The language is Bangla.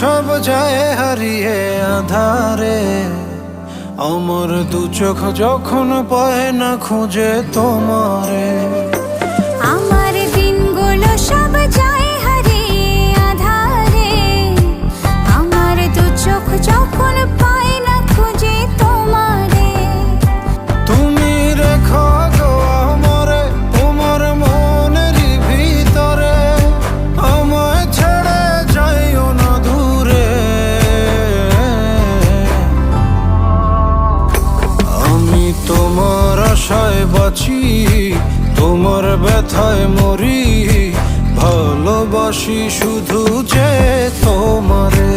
সব যায় হারিয়ে আধারে, আমার দু চোখ যখন পায় না খুঁজে তোমারে। আমার দিনগুলো সব যায় হারিয়ে আধারে, আমার দু চোখ যখন পায় না খুঁজে তোমারে। তুমি রেখো গো আমারে তোমার মনের ভিতরে, আমায় ছেড়ে যাইও না দূরে। আমি তোমার আশায় বাঁচি, তোমার ব্যথায় মরি, ভালোবাসি শুধু যে তোমারে।